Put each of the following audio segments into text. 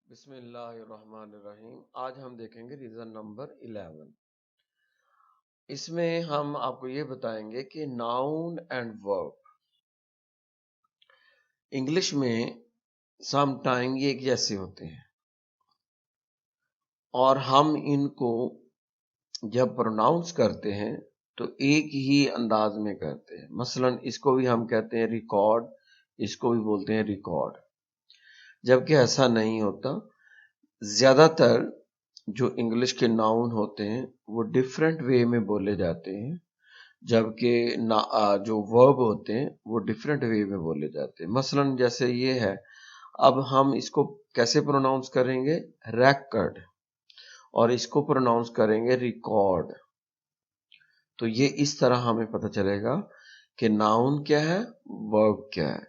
बिस्मिल्लाहिर्रहमानिर्रहीम। आज हम देखेंगे रीजन नंबर 11। इसमें हम आपको ये बताएंगे कि नाउन एंड वर्ब इंग्लिश में सम टाइम ये एक जैसे होते हैं और हम इनको जब प्रोनाउंस करते हैं तो एक ही अंदाज में करते हैं। मसलन इसको भी हम कहते हैं रिकॉर्ड, इसको भी बोलते हैं रिकॉर्ड, जबकि ऐसा नहीं होता। ज्यादातर जो इंग्लिश के नाउन होते हैं वो डिफरेंट वे में बोले जाते हैं, जबकि जो वर्ब होते हैं वो डिफरेंट वे में बोले जाते हैं। मसलन जैसे ये है, अब हम इसको कैसे प्रोनाउंस करेंगे? रैकर्ड, और इसको प्रोनाउंस करेंगे रिकॉर्ड। तो ये इस तरह हमें पता चलेगा कि नाउन क्या है, वर्ब क्या है।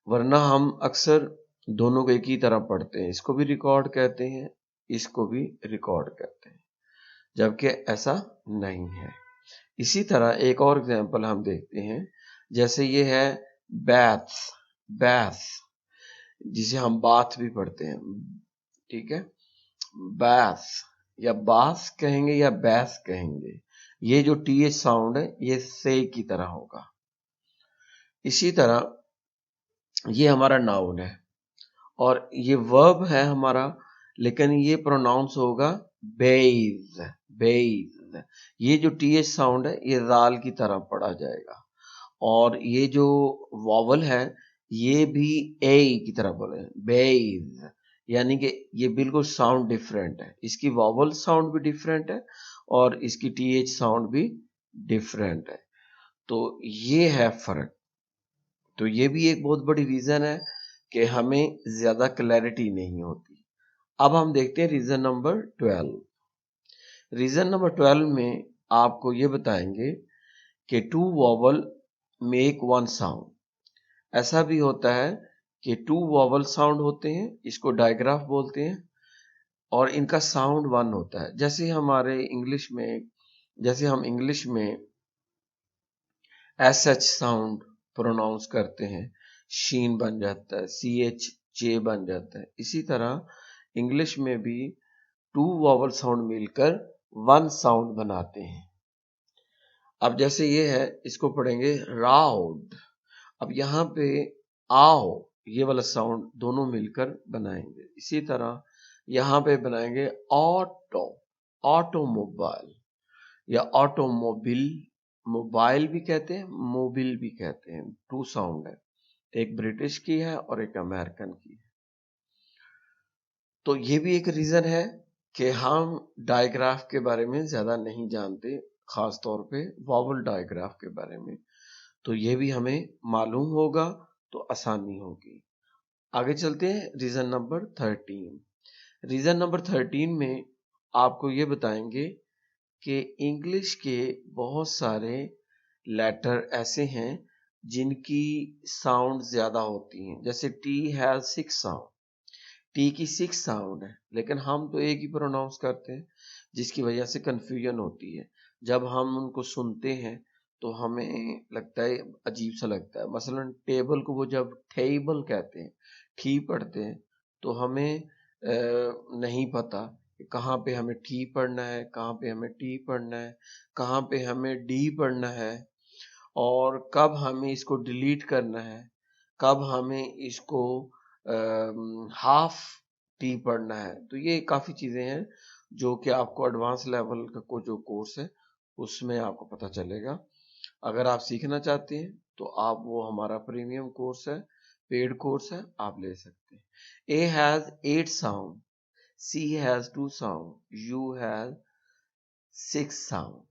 वरना हम अक्सर दोनों को एक ही तरह पढ़ते हैं, इसको भी रिकॉर्ड कहते हैं, इसको भी रिकॉर्ड कहते हैं, जबकि ऐसा नहीं है। इसी तरह एक और एग्जांपल हम देखते हैं, जैसे ये है बैथ, बैथ जिसे हम बाथ भी पढ़ते हैं, ठीक है। बैथ या बाथ कहेंगे या बैथ कहेंगे, ये जो टीएच साउंड है ये से की तरह होगा। इसी तरह ये हमारा नाउन है और ये वर्ब है हमारा, लेकिन ये प्रोनाउंस होगा बेज, बेज। ये जो टीएच साउंड है ये जाल की तरह पढ़ा जाएगा, और ये जो वॉवल है ये भी ए की तरह बोले, बेज। यानी कि ये बिल्कुल साउंड डिफरेंट है, इसकी वॉवल साउंड भी डिफरेंट है और इसकी टीएच साउंड भी डिफरेंट है। तो ये है फर्क। तो ये भी एक बहुत बड़ी रीजन है कि हमें ज्यादा क्लैरिटी नहीं होती। अब हम देखते हैं रीजन नंबर 12। रीजन नंबर 12 में आपको ये बताएंगे कि two vowel make one sound. ऐसा भी होता है कि टू वॉवल साउंड होते हैं, इसको डायग्राफ बोलते हैं, और इनका साउंड वन होता है। जैसे हमारे इंग्लिश में, जैसे हम इंग्लिश में एस एच साउंड प्रोनाउंस करते हैं, शीन बन जाता है, सी एच जे बन जाता है। इसी तरह इंग्लिश में भी टू वॉवल साउंड मिलकर वन साउंड बनाते हैं। अब जैसे ये है, इसको पढ़ेंगे राउड। अब यहाँ पे आओ ये वाला साउंड दोनों मिलकर बनाएंगे। इसी तरह यहाँ पे बनाएंगे ऑटो, ऑटोमोबाइल या ऑटोमोबिल। मोबाइल भी कहते हैं, मोबिल भी कहते हैं, टू साउंड है, एक ब्रिटिश की है और एक अमेरिकन की है। तो ये भी एक रीजन है कि हम डायग्राफ के बारे में ज्यादा नहीं जानते, खास तौर पे वॉवल डायग्राफ के बारे में। तो ये भी हमें मालूम होगा तो आसानी होगी। आगे चलते हैं रीजन नंबर 13। रीजन नंबर 13 में आपको ये बताएंगे कि इंग्लिश के बहुत सारे लेटर ऐसे हैं जिनकी साउंड ज्यादा होती हैं। जैसे टी हैज 6 साउंड, टी की 6 साउंड है, लेकिन हम तो एक ही प्रोनाउंस करते हैं, जिसकी वजह से कंफ्यूजन होती है। जब हम उनको सुनते हैं तो हमें लगता है, अजीब सा लगता है। मसलन टेबल को वो जब टेबल कहते हैं, ठी पढ़ते हैं, तो हमें नहीं पता कि कहाँ पे हमें ठी पढ़ना है, कहाँ पे हमें टी पढ़ना है, कहाँ पे हमें डी पढ़ना है, और कब हमें इसको डिलीट करना है, कब हमें इसको हाफ टी पढ़ना है। तो ये काफी चीजें हैं जो कि आपको एडवांस लेवल का जो कोर्स है उसमें आपको पता चलेगा। अगर आप सीखना चाहते हैं तो आप वो हमारा प्रीमियम कोर्स है, पेड कोर्स है, आप ले सकते हैं। A has 8 sound, C has 2 sound, U has 6 sound.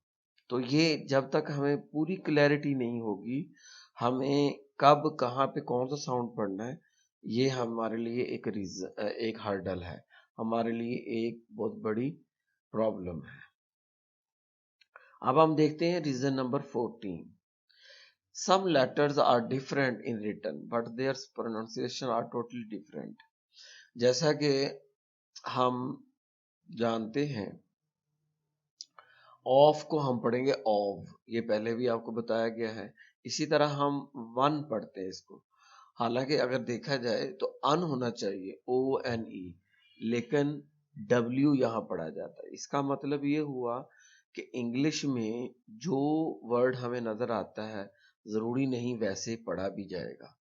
तो ये जब तक हमें पूरी क्लैरिटी नहीं होगी, हमें कब कहाँ पे कौन सा साउंड पढ़ना है, ये हमारे लिए एक हर्डल है, हमारे लिए एक बहुत बड़ी प्रॉब्लम है। अब हम देखते हैं reason number 14। Some letters are different in written, but their pronunciation are totally different. जैसा कि हम जानते हैं, ऑफ को हम पढ़ेंगे ऑफ, ये पहले भी आपको बताया गया है। इसी तरह हम वन पढ़ते हैं इसको, हालांकि अगर देखा जाए तो अन होना चाहिए, ओ एन ई, लेकिन W यहाँ पढ़ा जाता है। इसका मतलब ये हुआ कि इंग्लिश में जो वर्ड हमें नजर आता है जरूरी नहीं वैसे पढ़ा भी जाएगा,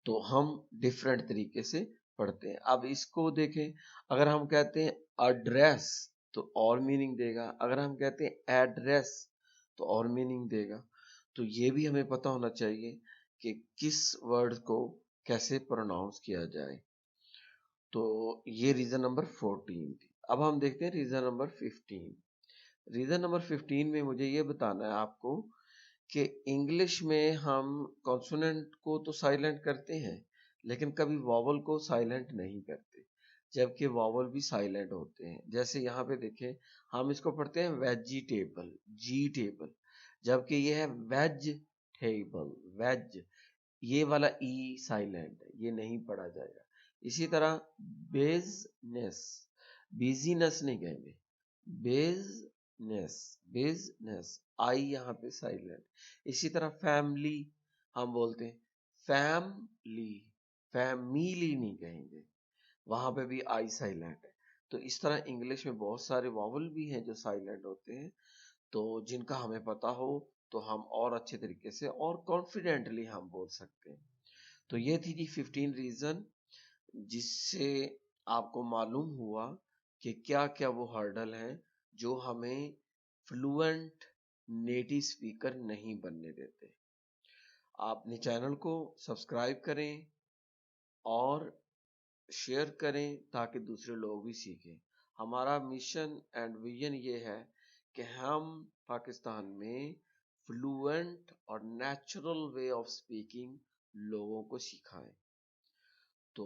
तो हम डिफरेंट तरीके से पढ़ते हैं। अब इसको देखें, अगर हम कहते हैं एड्रेस तो और मीनिंग देगा, अगर हम कहते हैं एड्रेस तो और मीनिंग देगा। तो ये भी हमें पता होना चाहिए कि किस वर्ड को कैसे प्रोनाउंस किया जाए। तो ये रीजन नंबर 14 थी। अब हम देखते हैं रीजन नंबर 15। रीजन नंबर 15 में मुझे ये बताना है आपको कि इंग्लिश में हम कॉन्सोनेंट को तो साइलेंट करते हैं लेकिन कभी वॉवल को साइलेंट नहीं करते, जबकि वॉवल भी साइलेंट होते हैं। जैसे यहाँ पे देखें, हम इसको पढ़ते हैं वेजिटेबल, जी टेबल, जबकि ये है वेज टेबल, वेज, ये वाला ई साइलेंट है, ये नहीं पढ़ा जाएगा। इसी तरह बिजनेस, बिजीनेस नहीं कहेंगे, बिजनेस, बिजनेस, आई यहाँ पे साइलेंट। इसी तरह फैमिली हम बोलते हैं फैमिली, फैमिली नहीं कहेंगे, वहां पे भी आई साइलेंट है। तो इस तरह इंग्लिश में बहुत सारे वॉवल भी हैं जो साइलेंट होते हैं, तो जिनका हमें पता हो तो हम और अच्छे तरीके से और कॉन्फिडेंटली हम बोल सकते हैं। तो ये थी जी 15 रीजन जिससे आपको मालूम हुआ कि क्या क्या वो हर्डल हैं जो हमें फ्लुएंट नेटिव स्पीकर नहीं बनने देते। आप अपने चैनल को सब्सक्राइब करें और शेयर करें ताकि दूसरे लोग भी सीखें। हमारा मिशन एंड विजन ये है कि हम पाकिस्तान में फ्लुएंट और नेचुरल वे ऑफ स्पीकिंग लोगों को सिखाएं। तो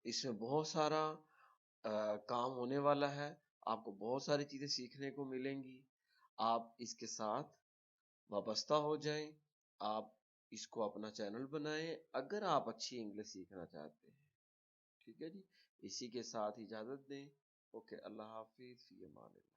इसमें बहुत सारा काम होने वाला है, आपको बहुत सारी चीज़ें सीखने को मिलेंगी। आप इसके साथ वाबस्ता हो जाएं, आप इसको अपना चैनल बनाएं अगर आप अच्छी इंग्लिश सीखना चाहते हैं। ठीक है जी, इसी के साथ इजाज़त दें। ओके, अल्लाह हाफिज़, फी अमान अल्लाह।